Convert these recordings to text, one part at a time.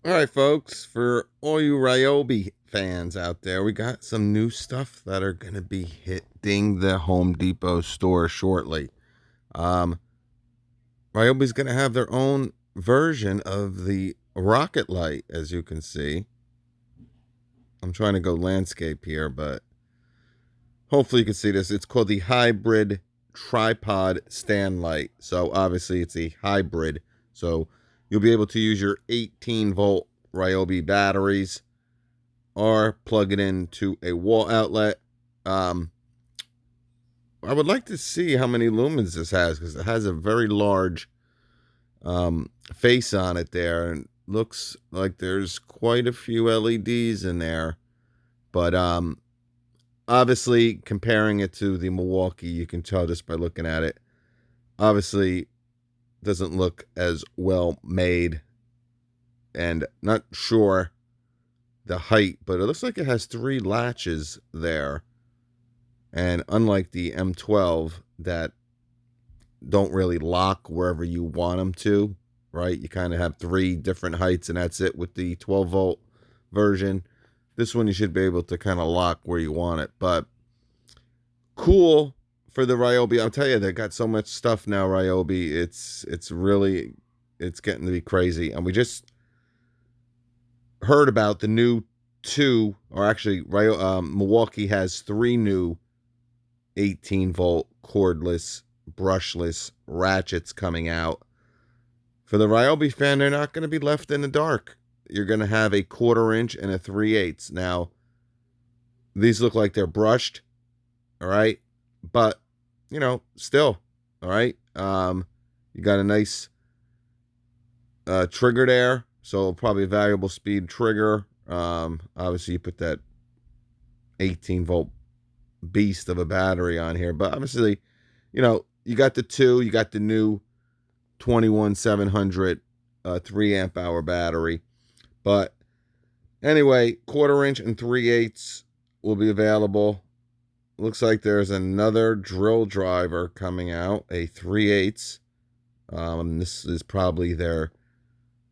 All right, folks, for all you Ryobi fans out there, we got some new stuff that are going to be hitting the Home Depot store shortly. Um, Ryobi's going to have their own version of the rocket light, as you can see. I'm trying to go landscape here, but hopefully you can see this. It's called the Hybrid Tripod Stand Light. So obviously it's a hybrid. So you'll be able to use your 18-volt Ryobi batteries or plug it into a wall outlet. I would like to see how many lumens this has, because it has a very large face on it there, and looks like there's quite a few LEDs in there. But obviously, comparing it to the Milwaukee, you can tell just by looking at it. Obviously, doesn't look as well made, and not sure the height, but it looks like it has 3 latches there. And unlike the M12 that don't really lock wherever you want them to, right? You kind of have 3 different heights and that's it with the 12-volt version. This one you should be able to kind of lock where you want it. But cool for the Ryobi. I'll tell you, they got so much stuff now, Ryobi. It's really, it's getting to be crazy. And we just heard about the new 2, or actually Milwaukee has 3 new 18-volt cordless brushless ratchets coming out. For the Ryobi fan, they're not going to be left in the dark. You're going to have a 1/4 inch and a 3/8. Now, these look like they're brushed, all right, but you know, still, all right. You got a nice trigger there, so probably a variable speed trigger. Obviously, you put that 18-volt beast of a battery on here, but obviously, you know, you got the 2, you got the new 21700 3 amp hour battery. But anyway, 1/4 inch and 3/8 will be available. Looks like there's another drill driver coming out, a 3/8. This is probably their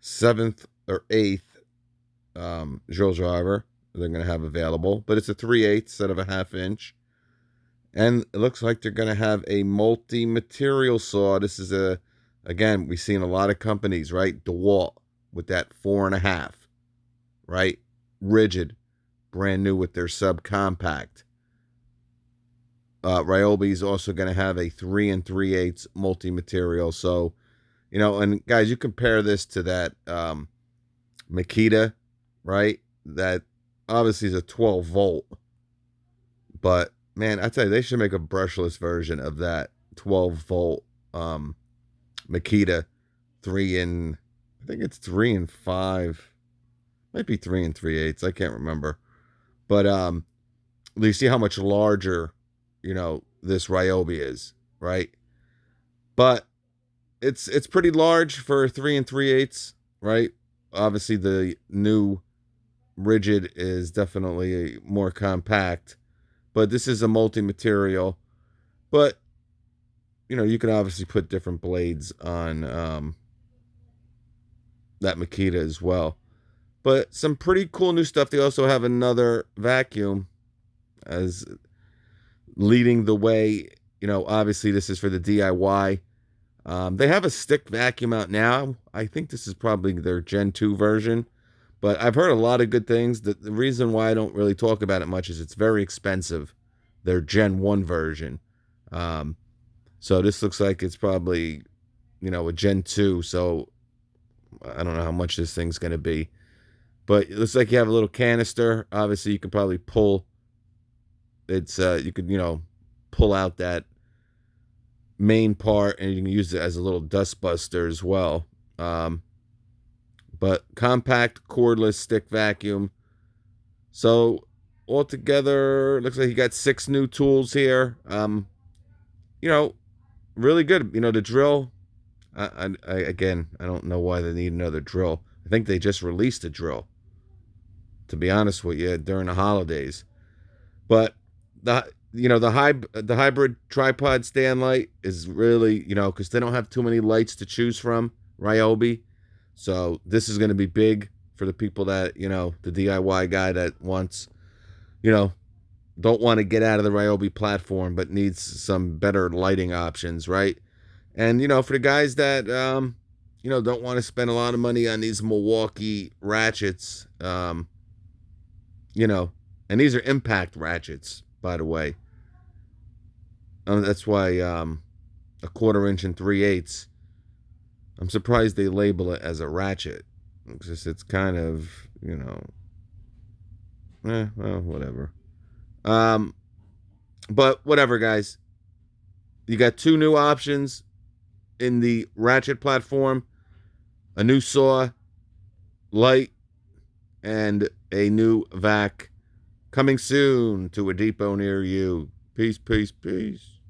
7th or 8th drill driver they're going to have available, but it's a 3/8 instead of a 1/2 inch. And it looks like they're going to have a multi-material saw. This is again, we've seen a lot of companies, right? DeWalt with that 4.5, right? Rigid, brand new with their subcompact. Ryobi is also going to have a 3 3/8 multi-material. So, you know, and guys, you compare this to that Makita, right? That obviously is a 12-volt, but man, I tell you, they should make a brushless version of that 12-volt Makita 3 and I think it's 3 and 5, might be 3 and 3/8. I can't remember, but you see how much larger, you know, this Ryobi is, right? But it's pretty large for 3 and 3/8, right? Obviously, the new rigid is definitely more compact, but this is a multi-material. But you know, you can obviously put different blades on that Makita as well. But some pretty cool new stuff. They also have another vacuum as leading the way. You know, obviously this is for the DIY. They have a stick vacuum out now. I think this is probably their Gen 2 version. But I've heard a lot of good things. The reason why I don't really talk about it much is it's very expensive. Their Gen 1 version. So this looks like it's probably, you know, a Gen 2. So I don't know how much this thing's going to be. But it looks like you have a little canister. Obviously, you could probably pull. It's you could, you know, pull out that main part, and you can use it as a little dust buster as well. But compact cordless stick vacuum. So altogether, looks like you got 6 new tools here. You know, really good. You know, the drill. Again, I don't know why they need another drill. I think they just released a drill, to be honest with you, during the holidays. But the hybrid tripod stand light is really, you know, because they don't have too many lights to choose from, Ryobi. So this is going to be big. for the people that, the DIY guy that wants, you know, don't want to get out of the Ryobi platform but needs some better lighting options, right? And, for the guys that, don't want to spend a lot of money on these Milwaukee ratchets, and these are impact ratchets, by the way. That's why a 1/4 inch and 3/8. I'm surprised they label it as a ratchet. It's kind of, well, whatever. But whatever, guys. You got 2 new options in the ratchet platform: a new saw, light, and a new vac coming soon to a depot near you. Peace, peace, peace.